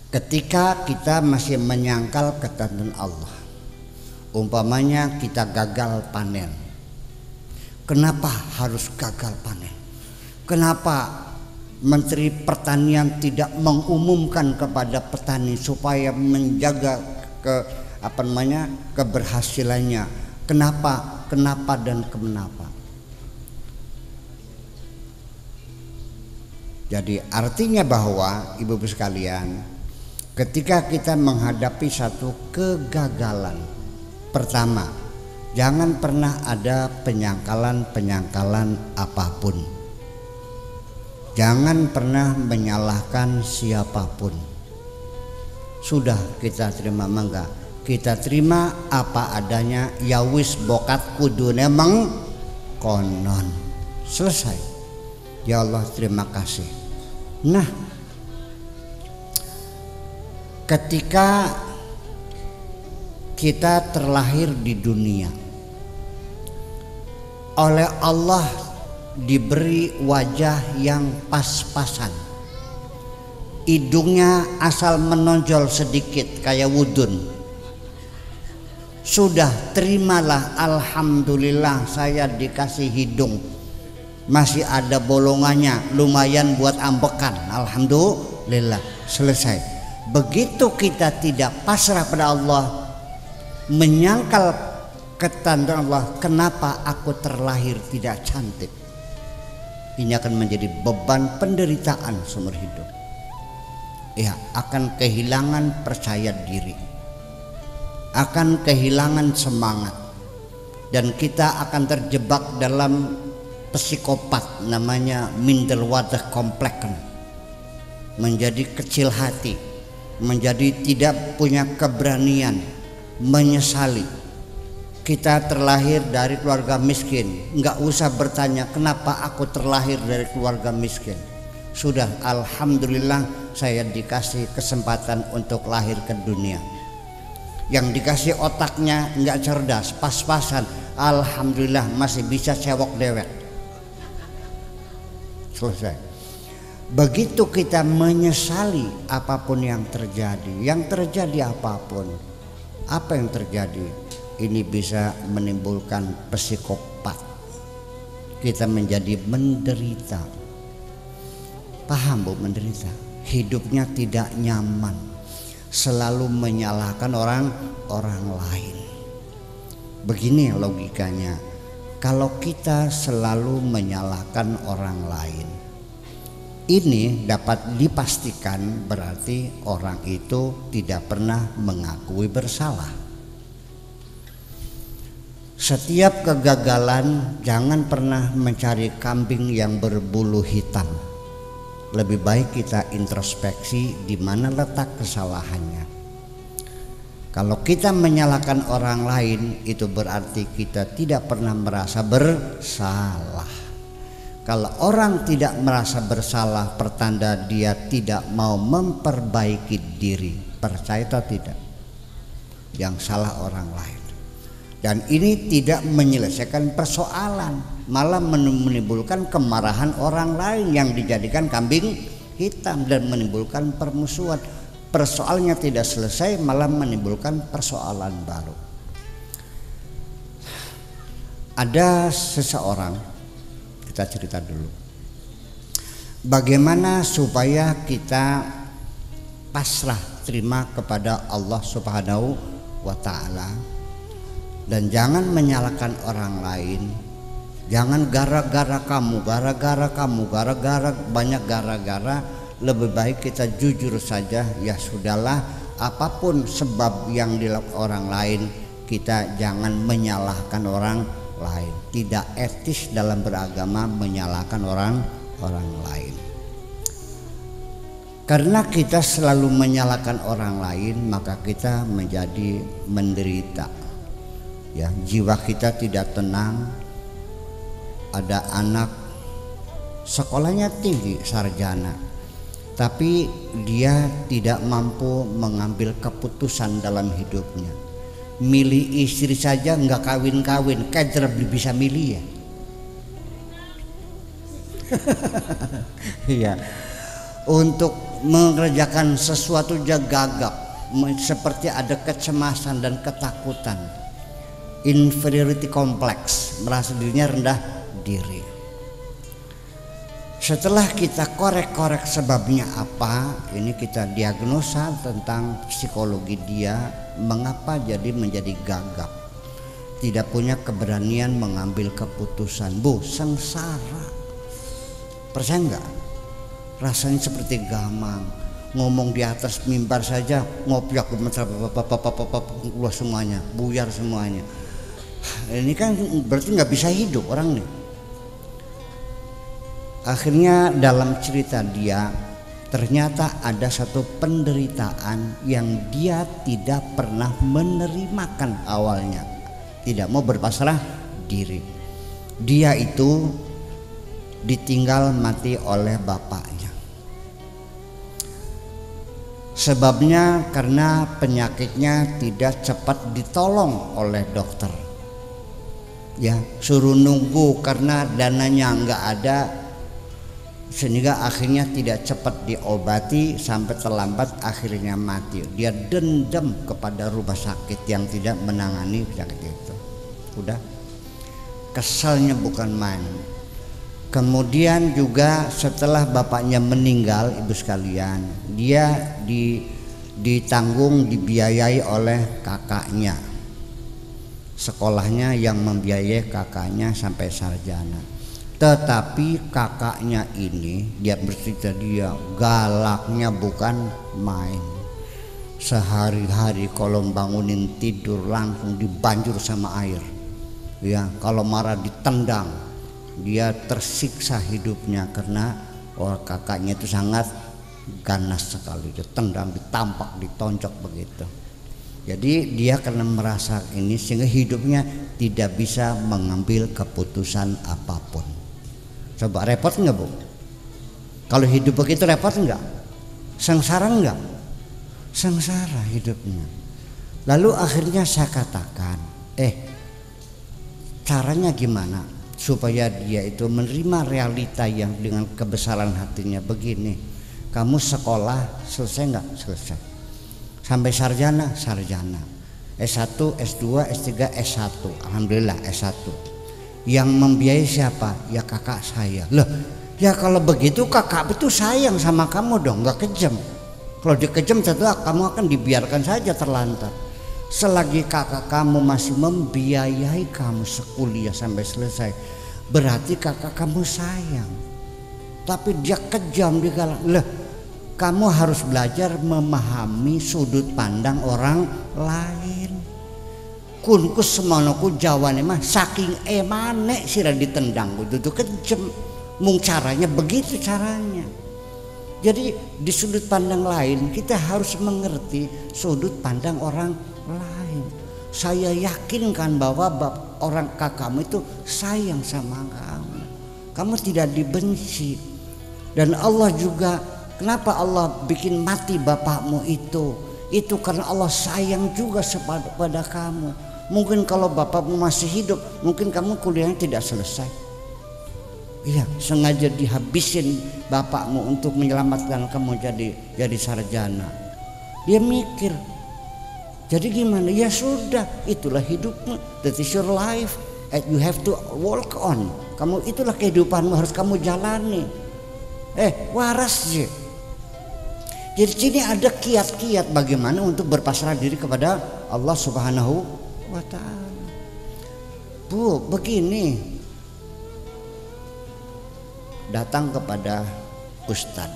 Ketika kita masih menyangkal ketentuan Allah, umpamanya kita gagal panen. Kenapa harus gagal panen? Kenapa Menteri Pertanian tidak mengumumkan kepada petani supaya menjaga keberhasilannya? Kenapa dan kenapa? Jadi artinya bahwa ibu-ibu sekalian, ketika kita menghadapi satu kegagalan, pertama, jangan pernah ada penyangkalan apapun. Jangan pernah menyalahkan siapapun. Sudah kita terima mangga, kita terima apa adanya, ya wis bokat kudune mengkonon. Selesai. Ya Allah, terima kasih. Nah, ketika kita terlahir di dunia, oleh Allah diberi wajah yang pas-pasan. Hidungnya asal menonjol sedikit kayak wudun. Sudah terimalah, alhamdulillah saya dikasih hidung. Masih ada bolongannya, lumayan buat ambekan. Alhamdulillah, selesai. Begitu kita tidak pasrah pada Allah, menyangkal ketentuan Allah, kenapa aku terlahir tidak cantik? Ini akan menjadi beban penderitaan seumur hidup. Ya, akan kehilangan percaya diri, akan kehilangan semangat, dan kita akan terjebak dalam psikopat namanya minderwater kompleks, menjadi kecil hati, menjadi tidak punya keberanian, menyesali. Kita terlahir dari keluarga miskin, nggak usah bertanya kenapa aku terlahir dari keluarga miskin. Sudah, alhamdulillah saya dikasih kesempatan untuk lahir ke dunia. Yang dikasih otaknya nggak cerdas, pas-pasan, alhamdulillah masih bisa cewek dewek. Selesai. Begitu kita menyesali apapun yang terjadi apapun, apa yang terjadi, ini bisa menimbulkan psikopat. Kita menjadi menderita. Paham Bu, menderita? Hidupnya tidak nyaman, selalu menyalahkan orang lain. Begini logikanya. Kalau kita selalu menyalahkan orang lain, ini dapat dipastikan berarti orang itu tidak pernah mengakui bersalah. Setiap kegagalan jangan pernah mencari kambing yang berbulu hitam. Lebih baik kita introspeksi di mana letak kesalahannya. Kalau kita menyalahkan orang lain, itu berarti kita tidak pernah merasa bersalah. Kalau orang tidak merasa bersalah, pertanda dia tidak mau memperbaiki diri. Percaya atau tidak? Yang salah orang lain. Dan ini tidak menyelesaikan persoalan, malah menimbulkan kemarahan orang lain yang dijadikan kambing hitam dan menimbulkan permusuhan. Persoalannya tidak selesai, malah menimbulkan persoalan baru. Ada seseorang, kita cerita dulu, bagaimana supaya kita pasrah terima kepada Allah Subhanahu wa Ta'ala, dan jangan menyalahkan orang lain. Jangan gara-gara kamu, gara-gara banyak gara-gara. Lebih baik kita jujur saja, ya sudahlah, apapun sebab yang dilakukan orang lain, kita jangan menyalahkan orang lain. Tidak etis dalam beragama menyalahkan orang lain. Karena kita selalu menyalahkan orang lain, maka kita menjadi menderita. Ya, jiwa kita tidak tenang. Ada anak sekolahnya tinggi, sarjana, tapi dia tidak mampu mengambil keputusan dalam hidupnya. Milih istri saja nggak kawin-kawin, kayak bisa milih ya. Iya. Untuk mengerjakan sesuatu dia gagap, seperti ada kecemasan dan ketakutan, inferiority complex, merasa dirinya rendah diri. Setelah kita korek-korek sebabnya apa, ini kita diagnosa tentang psikologi dia, mengapa jadi menjadi gagap, tidak punya keberanian mengambil keputusan. Bu, sengsara, percaya enggak? Rasanya seperti gamang, ngomong di atas mimbar saja ngopiak gemetar, keluar semuanya, buyar semuanya. Ini kan berarti nggak bisa hidup orang nih. Akhirnya dalam cerita dia, ternyata ada satu penderitaan yang dia tidak pernah menerimakan awalnya, tidak mau berpasrah diri. Dia itu ditinggal mati oleh bapaknya. Sebabnya karena penyakitnya tidak cepat ditolong oleh dokter. Ya, suruh nunggu karena dananya nggak ada, sehingga akhirnya tidak cepat diobati sampai terlambat, akhirnya mati. Dia dendam kepada rumah sakit yang tidak menangani penyakit itu. Udah, kesalnya bukan main. Kemudian juga setelah bapaknya meninggal, ibu sekalian, dia ditanggung, dibiayai oleh kakaknya. Sekolahnya yang membiayai kakaknya sampai sarjana. Tetapi kakaknya ini, dia bercerita, dia galaknya bukan main. Sehari-hari kalau bangunin tidur langsung dibanjur sama air. Ya, kalau marah ditendang. Dia tersiksa hidupnya karena kakaknya itu sangat ganas sekali. Ditendang, ditampak, ditonjok begitu. Jadi dia karena merasa ini sehingga hidupnya tidak bisa mengambil keputusan apapun. Coba repot enggak, Bu? Kalau hidup begitu repot enggak? Sengsara enggak? Sengsara hidupnya. Lalu akhirnya saya katakan, caranya gimana supaya dia itu menerima realita yang dengan kebesaran hatinya begini. Kamu sekolah selesai enggak? Selesai. Sampai sarjana, sarjana. S1, S2, S3, S1. Alhamdulillah S1. Yang membiayai siapa? Ya kakak saya. Loh, ya kalau begitu kakak itu sayang sama kamu dong, nggak kejam. Kalau dia kejam tentu kamu akan dibiarkan saja terlantar. Selagi kakak kamu masih membiayai kamu sekuliah sampai selesai, berarti kakak kamu sayang. Tapi dia kejam, dia galak. Loh, kamu harus belajar memahami sudut pandang orang lain. Kunku semonoku jawane mah saking emane sira ditendang kudu kejam. Mung caranya begitu caranya. Jadi di sudut pandang lain kita harus mengerti sudut pandang orang lain. Saya yakinkan bahwa orang kakakmu itu sayang sama kamu. Kamu tidak dibenci. Dan Allah juga, kenapa Allah bikin mati bapakmu itu? Itu karena Allah sayang juga pada kamu. Mungkin kalau bapakmu masih hidup, mungkin kamu kuliahnya tidak selesai. Iya, sengaja dihabisin bapakmu untuk menyelamatkan kamu jadi sarjana. Dia mikir. Jadi gimana? Ya sudah, itulah hidupmu. That is your life. And you have to walk on. Kamu itulah kehidupanmu, harus kamu jalani. Waras sih. Jadi sini ada kiat-kiat bagaimana untuk berpasrah diri kepada Allah Subhanahu wa ta'ala. Bu, begini, datang kepada ustad.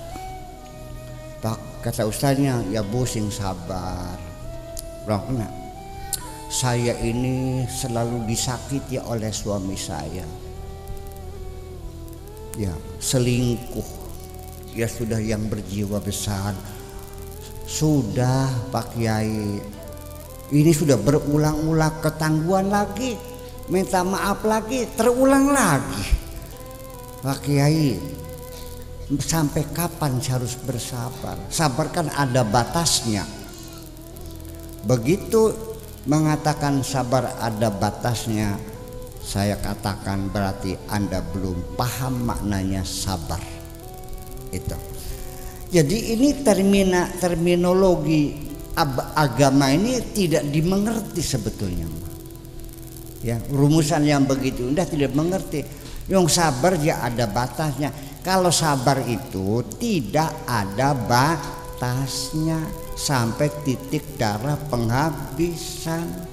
Pak, kata ustadnya, ya Bu sing sabar. Rokna, saya ini selalu disakiti oleh suami saya. Ya, selingkuh. Ya sudah yang berjiwa besar. Sudah Pak Kiai, ini sudah berulang-ulang ketangguhan lagi, minta maaf lagi, terulang lagi. Pak Kiai, sampai kapan saya harus bersabar? Sabar kan ada batasnya. Begitu mengatakan sabar ada batasnya, saya katakan berarti Anda belum paham maknanya sabar. Itu. Jadi ini terminologi agama ini tidak dimengerti sebetulnya. Ya, rumusan yang begitu indah tidak mengerti. Yang sabar ya ada batasnya. Kalau sabar itu tidak ada batasnya sampai titik darah penghabisan.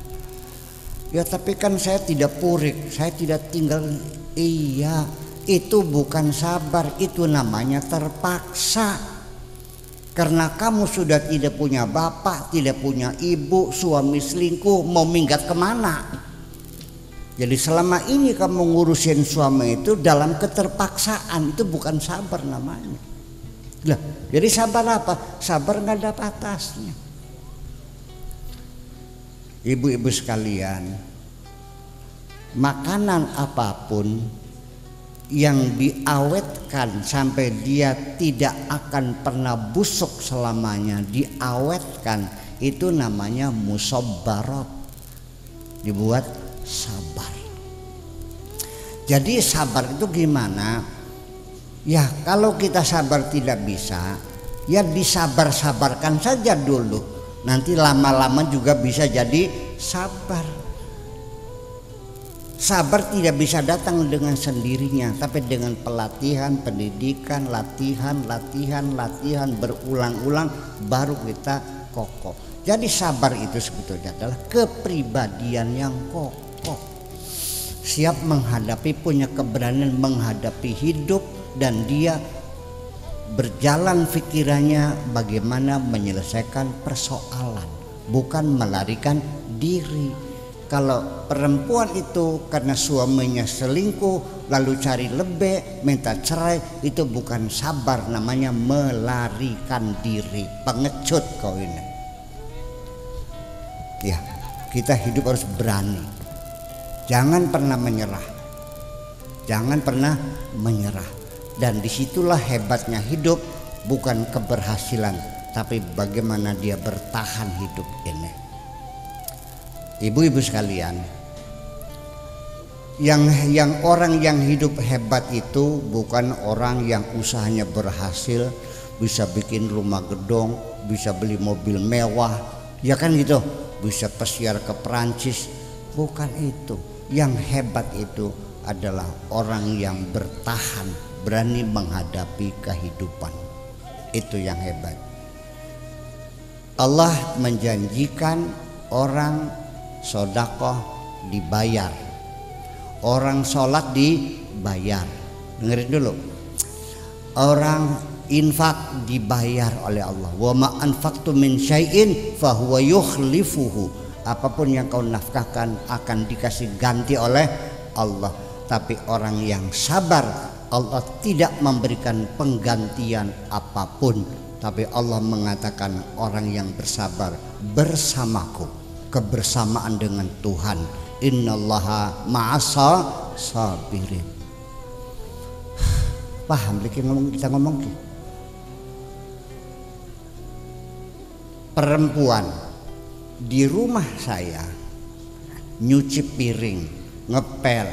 Ya tapi kan saya tidak purik, saya tidak tinggal. Iya, itu bukan sabar, itu namanya terpaksa. Karena kamu sudah tidak punya bapak, tidak punya ibu, suami selingkuh, mau minggat kemana? Jadi selama ini kamu ngurusin suami itu dalam keterpaksaan, itu bukan sabar namanya. Lah, jadi sabar apa? Sabar nggak ada batasnya. Ibu-ibu sekalian, makanan apapun yang diawetkan sampai dia tidak akan pernah busuk selamanya, diawetkan, itu namanya musabbarat, dibuat sabar. Jadi sabar itu gimana? Ya kalau kita sabar tidak bisa, ya disabar-sabarkan saja dulu, nanti lama-lama juga bisa jadi sabar. Sabar tidak bisa datang dengan sendirinya, tapi dengan pelatihan, pendidikan, latihan berulang-ulang baru kita kokoh. Jadi sabar itu sebetulnya adalah kepribadian yang kokoh, siap menghadapi, punya keberanian menghadapi hidup, dan dia berjalan pikirannya bagaimana menyelesaikan persoalan, bukan melarikan diri. Kalau perempuan itu karena suaminya selingkuh lalu cari lebih, minta cerai, itu bukan sabar, namanya melarikan diri, pengecut kau ini. Ya, kita hidup harus berani. Jangan pernah menyerah. Jangan pernah menyerah. Dan disitulah hebatnya hidup, bukan keberhasilan, tapi bagaimana dia bertahan hidup ini. Ibu-ibu sekalian, yang orang yang hidup hebat itu bukan orang yang usahanya berhasil, bisa bikin rumah gedung, bisa beli mobil mewah, ya kan gitu, bisa pesiar ke Perancis. Bukan itu. Yang hebat itu adalah orang yang bertahan, berani menghadapi kehidupan. Itu yang hebat. Allah menjanjikan orang sedekah dibayar, orang sholat dibayar. Dengerin dulu, orang infak dibayar oleh Allah. Wa ma anfaqtum min syai'in fahuwa yukhlifuhu. Apapun yang kau nafkahkan akan dikasih ganti oleh Allah. Tapi orang yang sabar, Allah tidak memberikan penggantian apapun, tapi Allah mengatakan orang yang bersabar bersamaku, kebersamaan dengan Tuhan. Innallaha ma'asa sabirin. Paham kita ngomong perempuan di rumah saya nyuci piring, ngepel,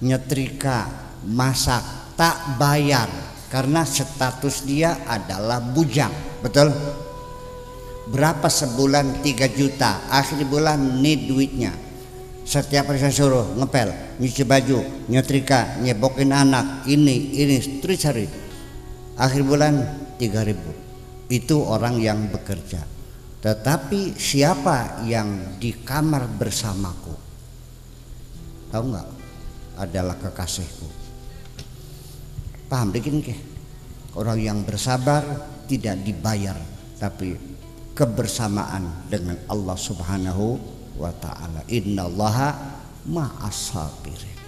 nyetrika, masak, tak bayar karena status dia adalah bujang. Betul? Berapa sebulan? 3 juta. Akhir bulan nih duitnya. Setiap hari saya suruh ngepel, nyuci baju, nyetrika, nyebokin anak, ini terus hari. Akhir bulan 3.000. Itu orang yang bekerja. Tetapi siapa yang di kamar bersamaku? Tahu nggak? Adalah kekasihku. Paham dikit ke? Orang yang bersabar tidak dibayar, tapi kebersamaan dengan Allah Subhanahu wa ta'ala. Innallaha ma'as sabirin.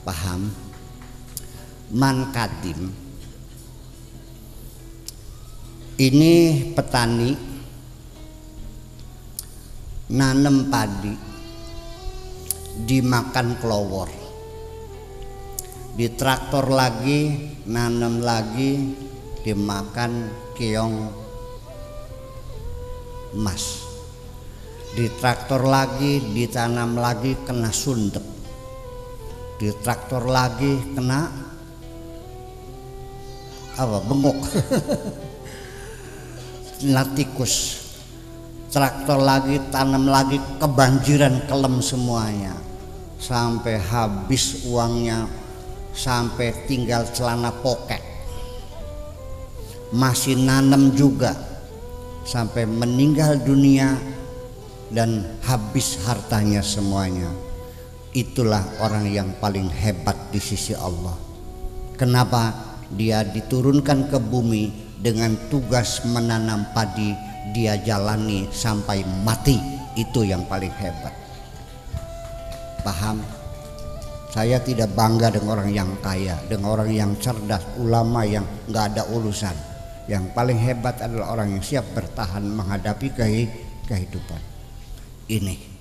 Paham? Man kadim ini petani nanem padi, dimakan kelowor, di traktor lagi, nanem lagi, dimakan keong emas, di traktor lagi, ditanam lagi, kena sundep, di traktor lagi kena apa bengok. Kena tikus. Traktor lagi, tanam lagi, kebanjiran, kelem semuanya. Sampai habis uangnya, sampai tinggal celana poket. Masih nanam juga sampai meninggal dunia dan habis hartanya semuanya. Itulah orang yang paling hebat di sisi Allah. Kenapa? Dia diturunkan ke bumi dengan tugas menanam padi, dia jalani sampai mati. Itu yang paling hebat. Paham? Saya tidak bangga dengan orang yang kaya, dengan orang yang cerdas, ulama yang nggak ada urusan. Yang paling hebat adalah orang yang siap bertahan menghadapi kehidupan ini.